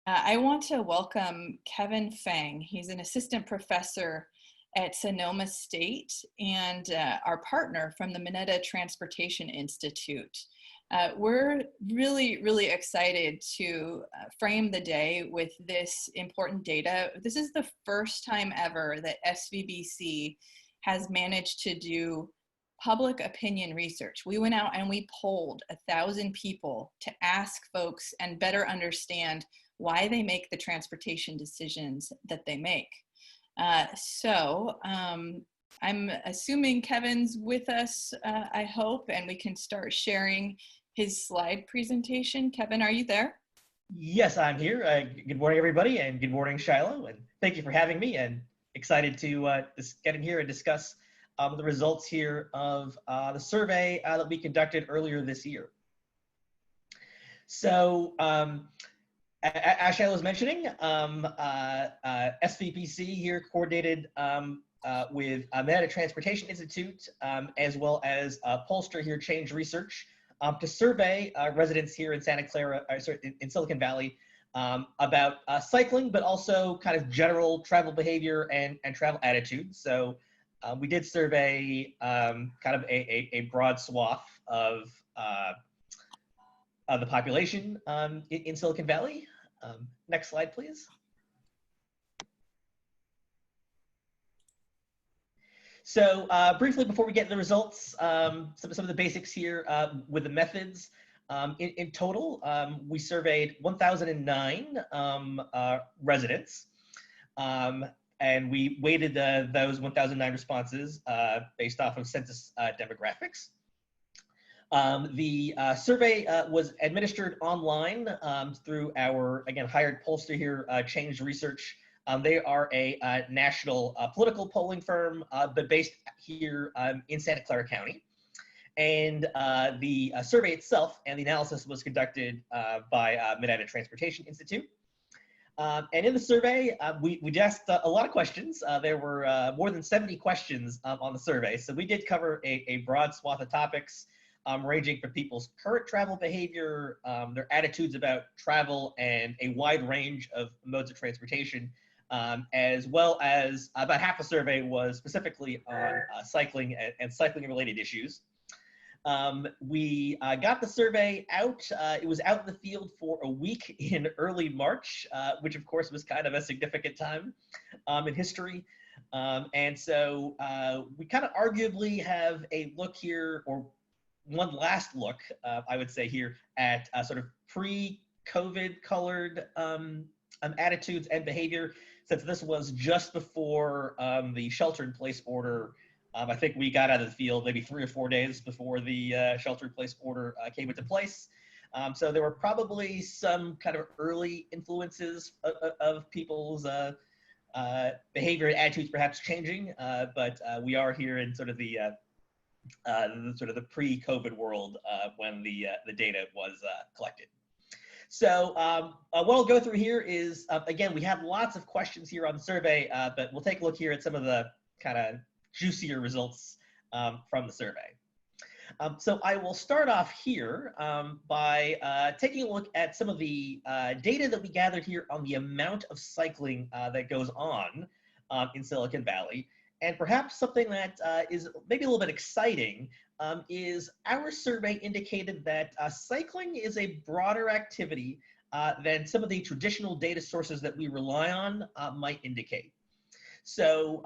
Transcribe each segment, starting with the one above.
I want to welcome Kevin Fang. He's an assistant professor at Sonoma State and our partner from the Mineta Transportation Institute. We're really excited to frame the day with this important data. This is the first time ever that SVBC has managed to do public opinion research. We went out and we polled 1,000 people to ask folks and better understand why they make the transportation decisions that they make. I'm assuming Kevin's with us, I hope, and we can start sharing his slide presentation. Kevin, are you there? Yes, I'm here. Good morning, everybody, and good morning, Shiloh, and thank you for having me, and excited to get in here and discuss the results here of the survey that we conducted earlier this year. So, as Shiloh was mentioning, SVPC here coordinated with Mineta Transportation Institute, as well as Pollster here, Change Research, to survey residents here in Santa Clara, in Silicon Valley, about cycling, but also kind of general travel behavior and travel attitudes. So we did survey kind of a broad swath of the population in Silicon Valley. Next slide, please. So briefly, before we get into the results, some of the basics here with the methods. In total, we surveyed 1,009 residents, and we weighted those 1,009 responses based off of census demographics. The survey was administered online through our, again, hired pollster here, Change Research. They are a national political polling firm, but based here in Santa Clara County. And the survey itself and the analysis was conducted by Mineta Transportation Institute. And in the survey, we asked a lot of questions. There were more than 70 questions on the survey. So we did cover a broad swath of topics, ranging from people's current travel behavior, their attitudes about travel, and a wide range of modes of transportation, as well as about half the survey was specifically on cycling and cycling-related issues. We got the survey out. It was out in the field for a week in early March, which of course was kind of a significant time in history. And so we kind of arguably have a look here, or one last look, I would say here, at sort of pre-COVID colored attitudes and behavior, since this was just before the shelter-in-place order. I think we got out of the field maybe 3 or 4 days before the shelter-in-place order came into place. So there were probably some kind of early influences of people's behavior and attitudes perhaps changing, but we are here in sort of the pre-COVID world when the data was collected. So what I'll go through here is, again, we have lots of questions here on the survey, but we'll take a look here at some of the kind of juicier results from the survey. So I will start off here by taking a look at some of the data that we gathered here on the amount of cycling that goes on in Silicon Valley. And perhaps something that is maybe a little bit exciting is our survey indicated that cycling is a broader activity than some of the traditional data sources that we rely on might indicate. So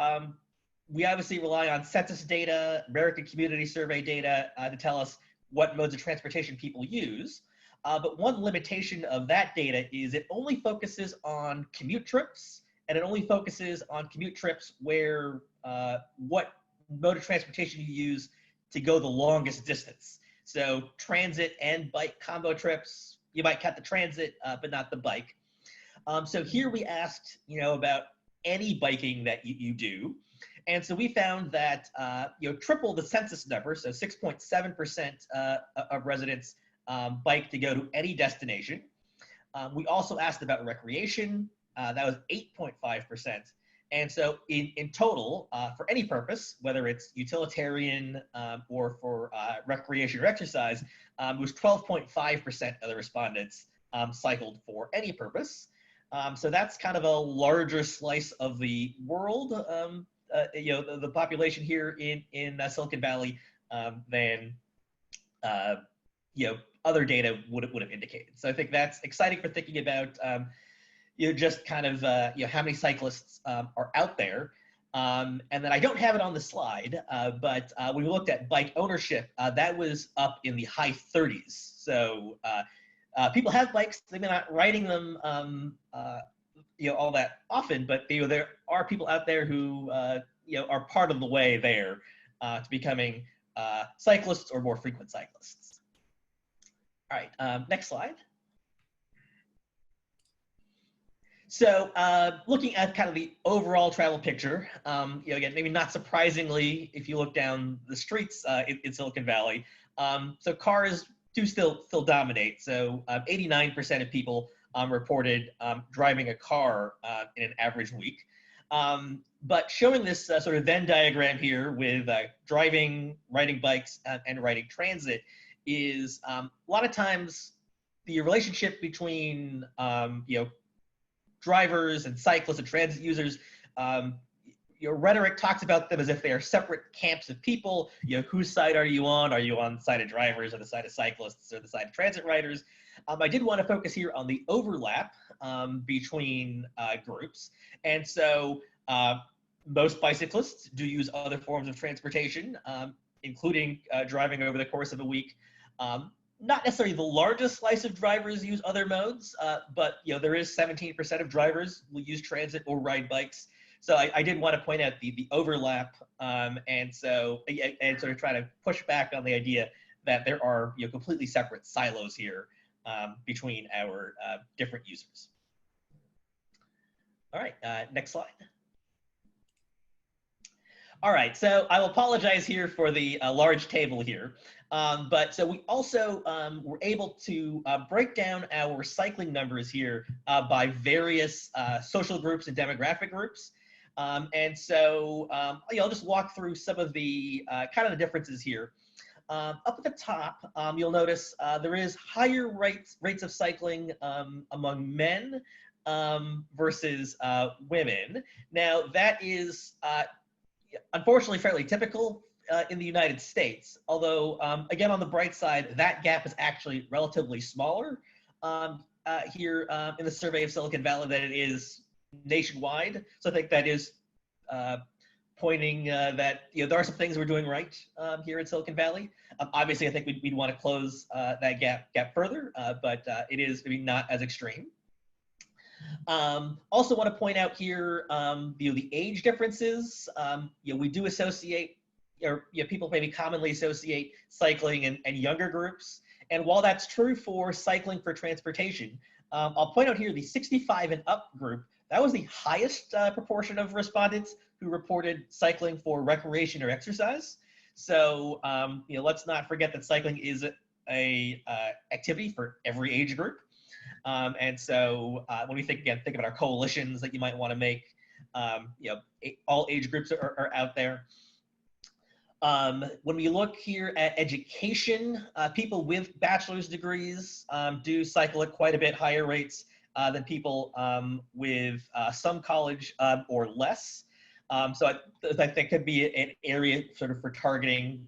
we obviously rely on census data, American Community Survey data to tell us what modes of transportation people use. But one limitation of that data is it only focuses on commute trips, and it only focuses on commute trips where what mode of transportation you use to go the longest distance. So transit and bike combo trips, you might cut the transit, but not the bike. So here we asked, about any biking that you do. And so we found that, triple the census number, so 6.7% of residents bike to go to any destination. We also asked about recreation. That was 8.5%. And so in total, for any purpose, whether it's utilitarian or for recreation or exercise, it was 12.5% of the respondents cycled for any purpose. So that's kind of a larger slice of the world, the population here in Silicon Valley than other data would have indicated. So I think that's exciting for thinking about just kind of how many cyclists are out there. And then I don't have it on the slide, but when we looked at bike ownership, that was up in the high 30s. So people have bikes, they're not riding them all that often, but there are people out there who are part of the way there to becoming cyclists or more frequent cyclists. All right, next slide. So looking at kind of the overall travel picture, again, maybe not surprisingly, if you look down the streets in Silicon Valley, so cars do still dominate. So 89% of people reported driving a car in an average week. But showing this sort of Venn diagram here with driving, riding bikes, and riding transit is a lot of times the relationship between drivers and cyclists and transit users, your rhetoric talks about them as if they are separate camps of people. Whose side are you on? Are you on the side of drivers or the side of cyclists or the side of transit riders? I did want to focus here on the overlap between groups. And so most bicyclists do use other forms of transportation, including driving over the course of a week. Not necessarily the largest slice of drivers use other modes, but there is 17% of drivers will use transit or ride bikes. So I did want to point out the overlap, and sort of try to push back on the idea that there are completely separate silos here between our different users. All right, next slide. All right, so I will apologize here for the large table here. But so we also were able to break down our cycling numbers here by various social groups and demographic groups. And so I'll just walk through some of the kind of the differences here. Up at the top, you'll notice there is higher rates of cycling among men versus women. Now that is unfortunately fairly typical in the United States, although again, on the bright side, that gap is actually relatively smaller here in the survey of Silicon Valley than it is nationwide. So I think that is pointing that there are some things we're doing right here in Silicon Valley. Obviously, I think we'd want to close that gap further, but it is maybe not as extreme. Also want to point out here the age differences. We do associate, or people maybe commonly associate cycling and younger groups. And while that's true for cycling for transportation, I'll point out here the 65 and up group, that was the highest proportion of respondents who reported cycling for recreation or exercise. So let's not forget that cycling is a activity for every age group. And so when we think about our coalitions that you might want to make, all age groups are out there. When we look here at education, people with bachelor's degrees do cycle at quite a bit higher rates than people with some college or less. So I think could be an area sort of for targeting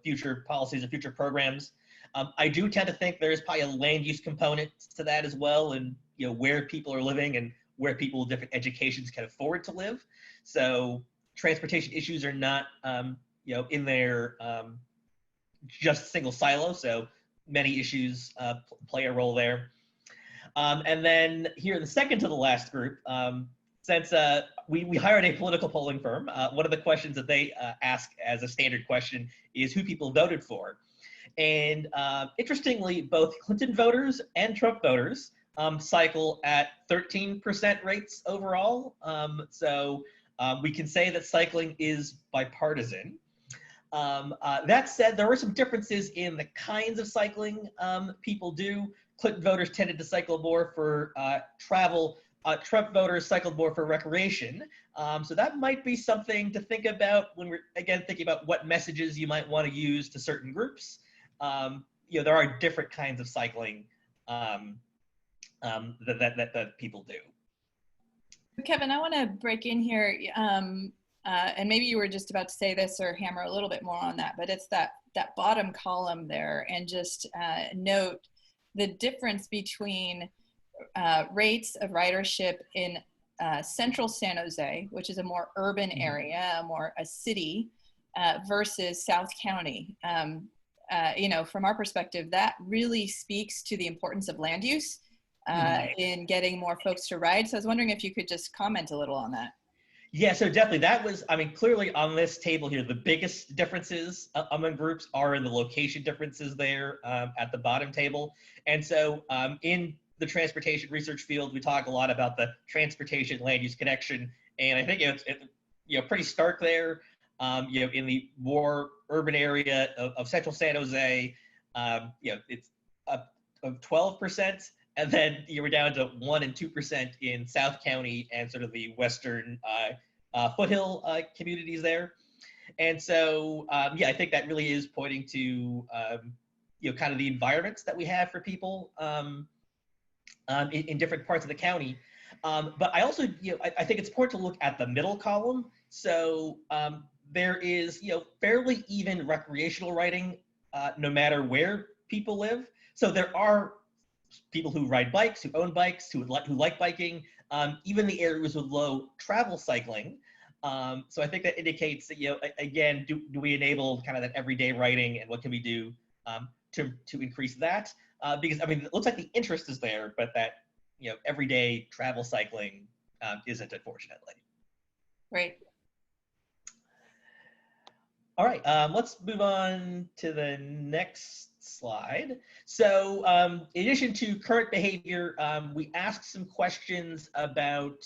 future policies and future programs. I do tend to think there's probably a land use component to that as well, and where people are living and where people with different educations can afford to live. So transportation issues are not in their just single silo. So many issues play a role there. And then here, the second to the last group, since we hired a political polling firm, one of the questions that they ask as a standard question is who people voted for. And interestingly, both Clinton voters and Trump voters cycle at 13% rates overall. So we can say that cycling is bipartisan. That said, there were some differences in the kinds of cycling people do. Clinton voters tended to cycle more for travel. Trump voters cycled more for recreation. So that might be something to think about when we're, again, thinking about what messages you might want to use to certain groups. There are different kinds of cycling that people do. Kevin, I want to break in here, and maybe you were just about to say this or hammer a little bit more on that, but it's that bottom column there, and just note the difference between rates of ridership in central San Jose, which is a more urban area, a city, versus South County. From our perspective, that really speaks to the importance of land use in getting more folks to ride. So I was wondering if you could just comment a little on that. Yeah, so definitely that was, I mean, clearly on this table here, the biggest differences among groups are in the location differences there at the bottom table. And so in the transportation research field, we talk a lot about the transportation land use connection. And I think it's pretty stark there. In the more urban area of central San Jose, it's up of 12%. And then you were down to 1% and 2% in South County and sort of the western foothill communities there. And so, I think that really is pointing to, kind of the environments that we have for people in different parts of the county. But I also, I think it's important to look at the middle column. So there is, fairly even recreational riding, no matter where people live. So there are people who ride bikes, who own bikes, who like biking, even the areas with low travel cycling. So I think that indicates that, again, do we enable kind of that everyday riding, and what can we do to increase that? Because, I mean, it looks like the interest is there, but that, everyday travel cycling isn't, unfortunately. Right. All right, let's move on to the next slide. So in addition to current behavior, we asked some questions about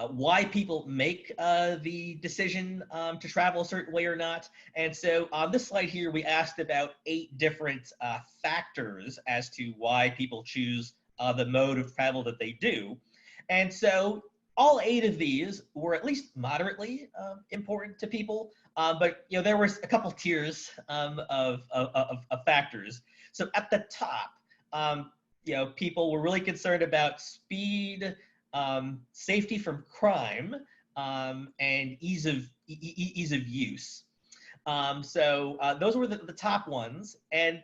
why people make the decision to travel a certain way or not. And so on this slide here, we asked about 8 different factors as to why people choose the mode of travel that they do. And so all 8 of these were at least moderately important to people, but there was a couple tiers of factors. So at the top, people were really concerned about speed, safety from crime, and ease of use. So those were the top ones, and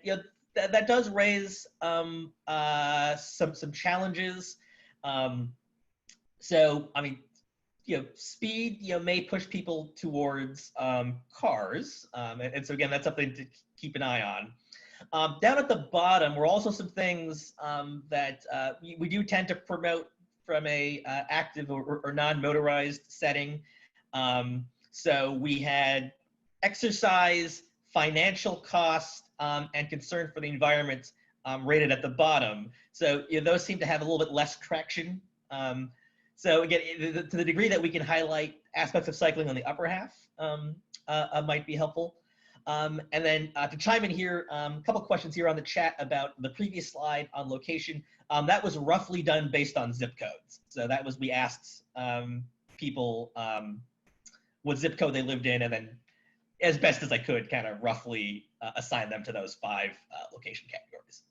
that does raise some challenges. So, I mean, speed, may push people towards cars. And so again, that's something to keep an eye on. Down at the bottom were also some things that we do tend to promote from a active or non-motorized setting. So we had exercise, financial cost, and concern for the environment rated at the bottom. So those seem to have a little bit less traction. So again, to the degree that we can highlight aspects of cycling on the upper half might be helpful. And then to chime in here, a couple questions here on the chat about the previous slide on location. That was roughly done based on zip codes. So that was, we asked people what zip code they lived in, and then as best as I could kind of roughly assign them to those 5 location categories.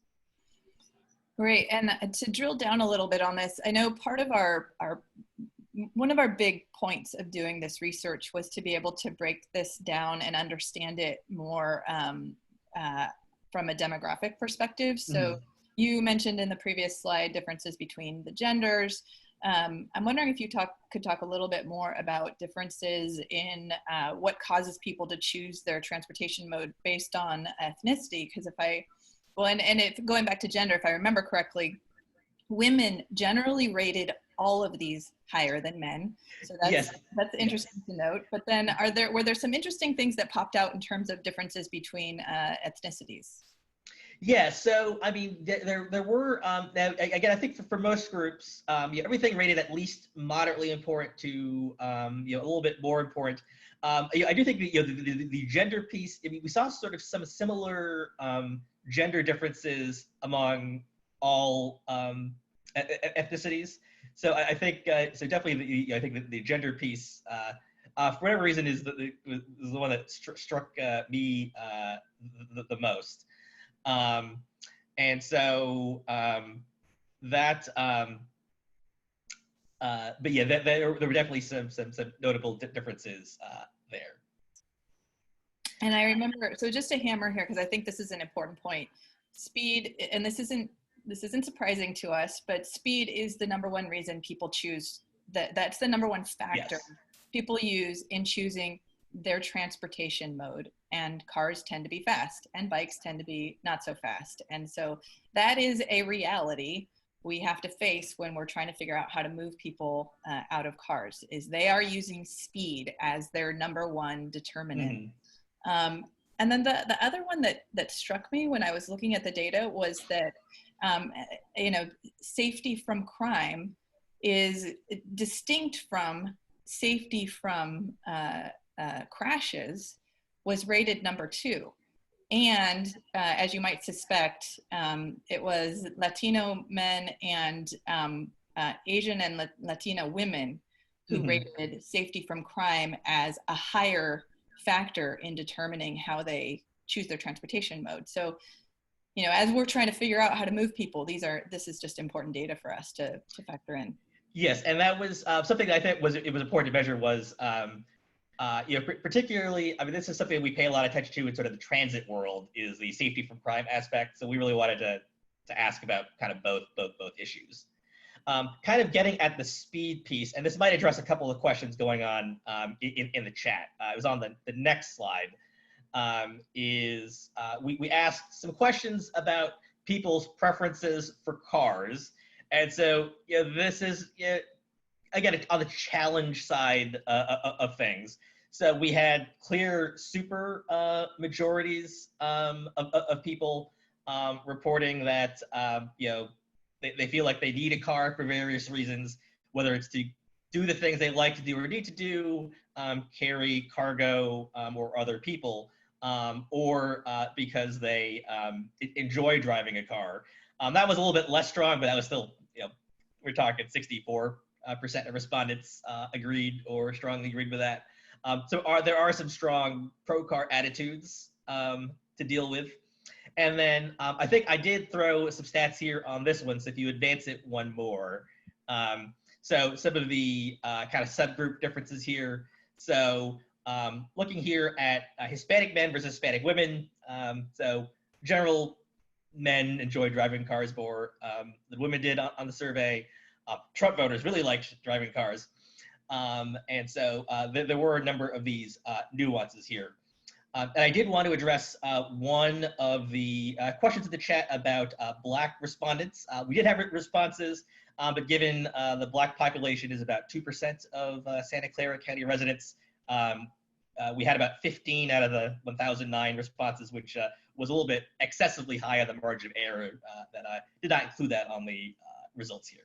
Great, and to drill down a little bit on this, I know part of one of our big points of doing this research was to be able to break this down and understand it more from a demographic perspective. So you mentioned in the previous slide differences between the genders. I'm wondering if you could talk a little bit more about differences in what causes people to choose their transportation mode based on ethnicity, because going back to gender, if I remember correctly, women generally rated all of these higher than men. So that's interesting to note. But then were there some interesting things that popped out in terms of differences between ethnicities? Yeah, so I mean, there were, again, I think for most groups, everything rated at least moderately important to, a little bit more important. I do think the gender piece, I mean, we saw sort of some similar gender differences among all ethnicities. So I think, so definitely, I think that the gender piece, for whatever reason, is the one that struck me the most. And so but yeah, there were definitely some notable differences there. And I remember, so just to hammer here, because I think this is an important point, speed, and this isn't surprising to us, but speed is the number one reason people choose, that's the number one factor people use in choosing their transportation mode. And cars tend to be fast and bikes tend to be not so fast. And so that is a reality we have to face when we're trying to figure out how to move people out of cars, is they are using speed as their number one determinant. And then the other one that struck me when I was looking at the data was that, safety from crime is distinct from safety from crashes, was rated number 2. And as you might suspect, it was Latino men and Asian and Latina women who rated safety from crime as a higher factor in determining how they choose their transportation mode. So, as we're trying to figure out how to move people, this is just important data for us to factor in. Yes, and that was something that I think was important to measure was, particularly, I mean, this is something we pay a lot of attention to in sort of the transit world, is the safety from crime aspect. So we really wanted to ask about kind of both issues. Kind of getting at the speed piece, and this might address a couple of questions going on in the chat. It was on the next slide. We asked some questions about people's preferences for cars. And so this is, again, on the challenge side of things. So we had clear super majorities of people reporting that, they feel like they need a car for various reasons, whether it's to do the things they like to do or need to do, carry cargo or other people, or because they enjoy driving a car. That was a little bit less strong, but that was still, we're talking 64% of respondents agreed or strongly agreed with that. So there are some strong pro-car attitudes to deal with. And then I think I did throw some stats here on this one, so if you advance it one more. So some of the kind of subgroup differences here. So looking here at Hispanic men versus Hispanic women. So general men enjoy driving cars more than women did on the survey. Trump voters really liked driving cars. And so there were a number of these nuances here. And I did want to address one of the questions in the chat about Black respondents. We did have responses, but given the Black population is about 2% of Santa Clara County residents, we had about 15 out of the 1,009 responses, which was a little bit excessively high on the margin of error that I did not include that on the results here.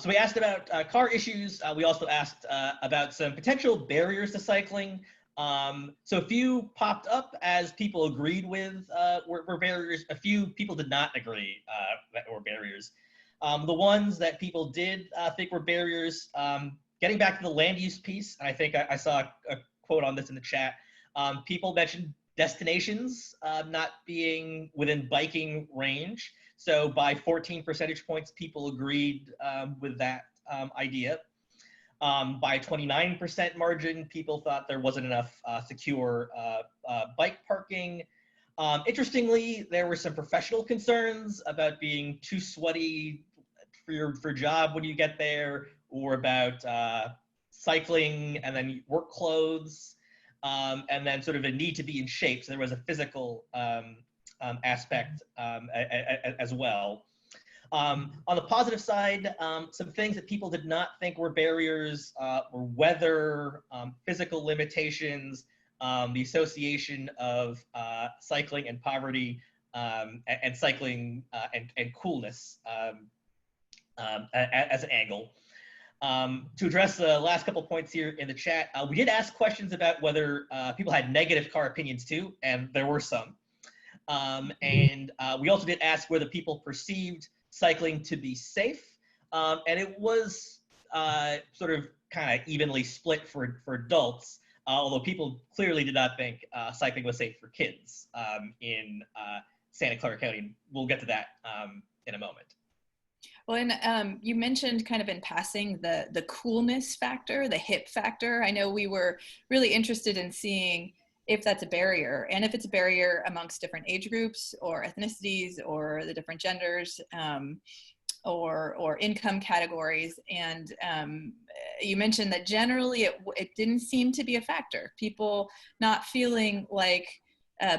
So we asked about car issues. We also asked about some potential barriers to cycling. So a few popped up as people agreed with were barriers. A few people did not agree that were barriers. The ones that people did think were barriers, getting back to the land use piece, and I think I saw a quote on this in the chat. People mentioned destinations not being within biking range. So by 14 percentage points, people agreed with that idea. By 29% margin, people thought there wasn't enough secure bike parking. Interestingly, there were some professional concerns about being too sweaty for your job when you get there, or about cycling and then work clothes, and then sort of a need to be in shape. So there was a physical aspect as well. On the positive side, some things that people did not think were barriers were weather, physical limitations, the association of cycling and poverty, and cycling and coolness as an angle. To address the last couple points here in the chat, we did ask questions about whether people had negative car opinions too, and there were some. And we also did ask whether people perceived cycling to be safe, and it was sort of kind of evenly split for adults. although people clearly did not think cycling was safe for kids in Santa Clara County. We'll get to that in a moment. Well, and you mentioned kind of in passing the coolness factor, the hip factor. I know we were really interested in seeing if that's a barrier, and if it's a barrier amongst different age groups or ethnicities or the different genders, or income categories. And you mentioned that generally it didn't seem to be a factor. People not feeling like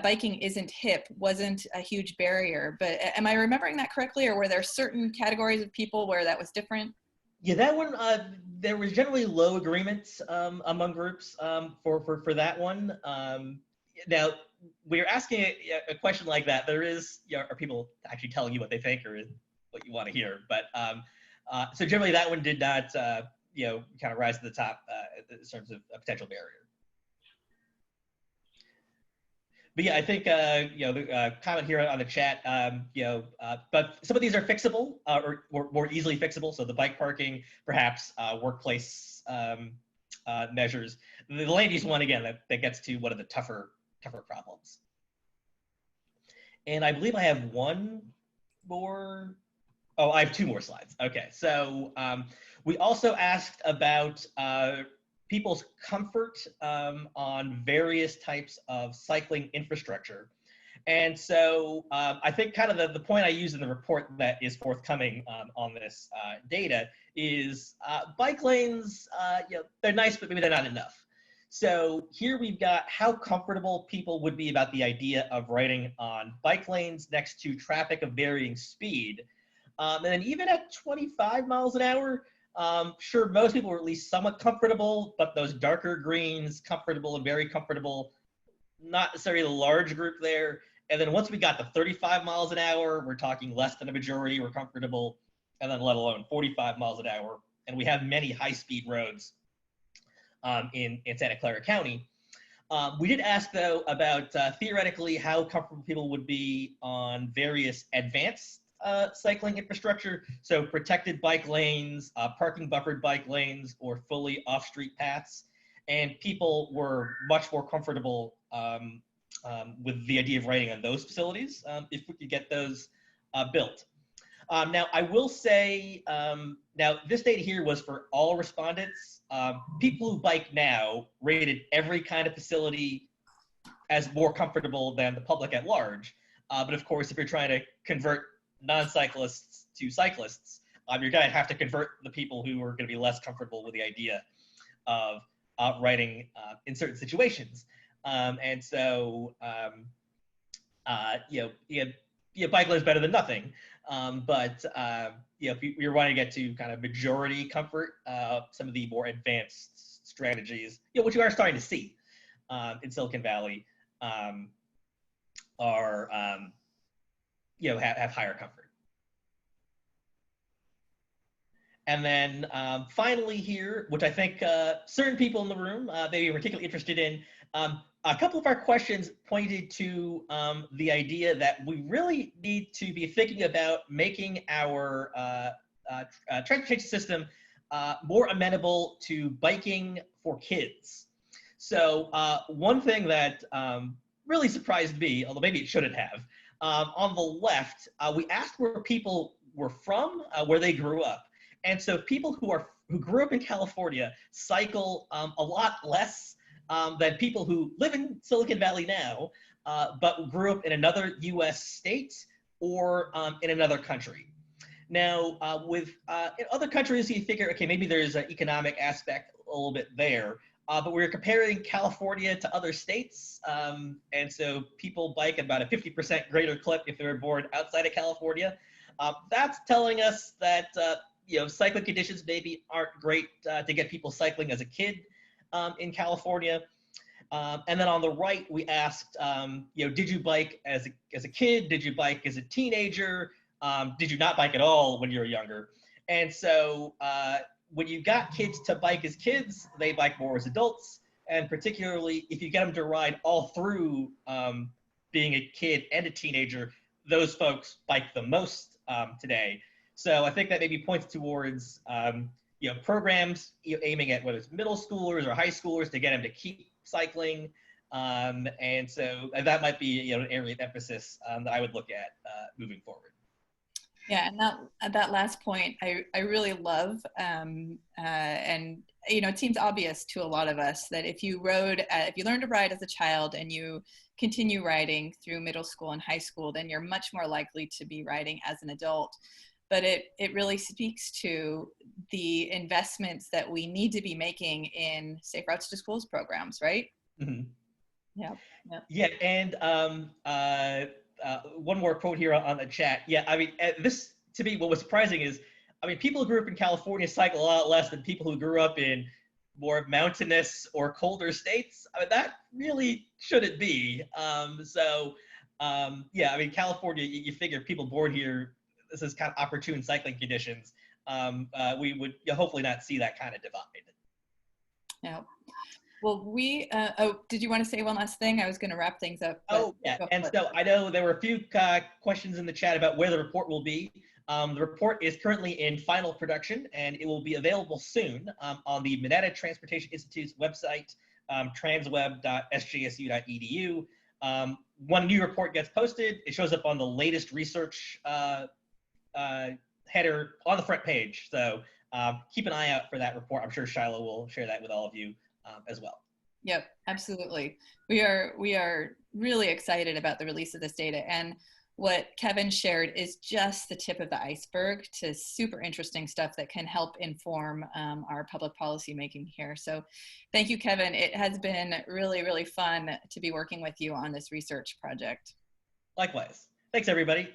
biking isn't hip wasn't a huge barrier. But am I remembering that correctly, or were there certain categories of people where that was different? Yeah, that one, there was generally low agreements among groups for that one. Now, when you're asking a question like that, there is, are people actually telling you what they think or what you want to hear? But so generally that one did not, kind of rise to the top in terms of a potential barrier. But yeah, I think, the comment here on the chat, but some of these are fixable or more easily fixable. So the bike parking, perhaps workplace measures. The land use one, again, that gets to one of the tougher problems. And I believe I have one more. Oh, I have two more slides. Okay, so we also asked about people's comfort on various types of cycling infrastructure. And so I think kind of the point I use in the report that is forthcoming on this data is bike lanes, they're nice, but maybe they're not enough. So here we've got how comfortable people would be about the idea of riding on bike lanes next to traffic of varying speed. And then even at 25 miles an hour, sure, most people were at least somewhat comfortable, but those darker greens, comfortable and very comfortable, not necessarily a large group there. And then once we got to 35 miles an hour, we're talking less than a majority were comfortable, and then let alone 45 miles an hour. And we have many high-speed roads in Santa Clara County. We did ask, though, about theoretically how comfortable people would be on various advanced cycling infrastructure, so protected bike lanes, parking buffered bike lanes, or fully off-street paths. And people were much more comfortable with the idea of riding on those facilities if we could get those built. Now, I will say, now this data here was for all respondents. People who bike now rated every kind of facility as more comfortable than the public at large. But of course, if you're trying to convert non-cyclists to cyclists, you're going to have to convert the people who are going to be less comfortable with the idea of riding in certain situations. And so, bike lane is better than nothing. But if you're wanting to get to kind of majority comfort, some of the more advanced strategies, which you are starting to see in Silicon Valley, are have higher comfort. And then finally here, which I think certain people in the room may be particularly interested in, a couple of our questions pointed to the idea that we really need to be thinking about making our transportation system more amenable to biking for kids. So one thing that really surprised me, although maybe it shouldn't have, on the left, we asked where people were from, where they grew up. And so people who grew up in California cycle a lot less than people who live in Silicon Valley now, but grew up in another US state or in another country. Now, with in other countries, you figure, okay, maybe there's an economic aspect a little bit there, but we're comparing California to other states, and so people bike at about a 50% greater clip if they were born outside of California. That's telling us that cycling conditions maybe aren't great to get people cycling as a kid in California. And then on the right, we asked, did you bike as a kid? Did you bike as a teenager? Did you not bike at all when you were younger? And so when you got kids to bike as kids, they bike more as adults. And particularly if you get them to ride all through being a kid and a teenager, those folks bike the most today. So I think that maybe points towards programs aiming at whether it's middle schoolers or high schoolers to get them to keep cycling. And so that might be an area of emphasis that I would look at moving forward. Yeah, and that last point I really love, and it seems obvious to a lot of us that if you learned to ride as a child and you continue riding through middle school and high school, then you're much more likely to be riding as an adult. But it really speaks to the investments that we need to be making in Safe Routes to Schools programs, right? Mm-hmm. Yeah. Yeah, and one more quote here on the chat. Yeah, I mean, this to me, what was surprising is, I mean, people who grew up in California cycle a lot less than people who grew up in more mountainous or colder states. I mean, that really shouldn't be. Yeah, I mean, California, you figure people born here, this is kind of opportune cycling conditions. We would hopefully not see that kind of divide. Yeah. Well, did you want to say one last thing? I was going to wrap things up. Oh, yeah. And so I know there were a few questions in the chat about where the report will be. The report is currently in final production, and it will be available soon on the Mineta Transportation Institute's website, transweb.sjsu.edu. When a new report gets posted, it shows up on the latest research header on the front page. So keep an eye out for that report. I'm sure Shiloh will share that with all of you as well. Yep, absolutely. We are really excited about the release of this data, and what Kevin shared is just the tip of the iceberg to super interesting stuff that can help inform our public policy making here. So thank you, Kevin. It has been really, really fun to be working with you on this research project. Likewise. Thanks, everybody.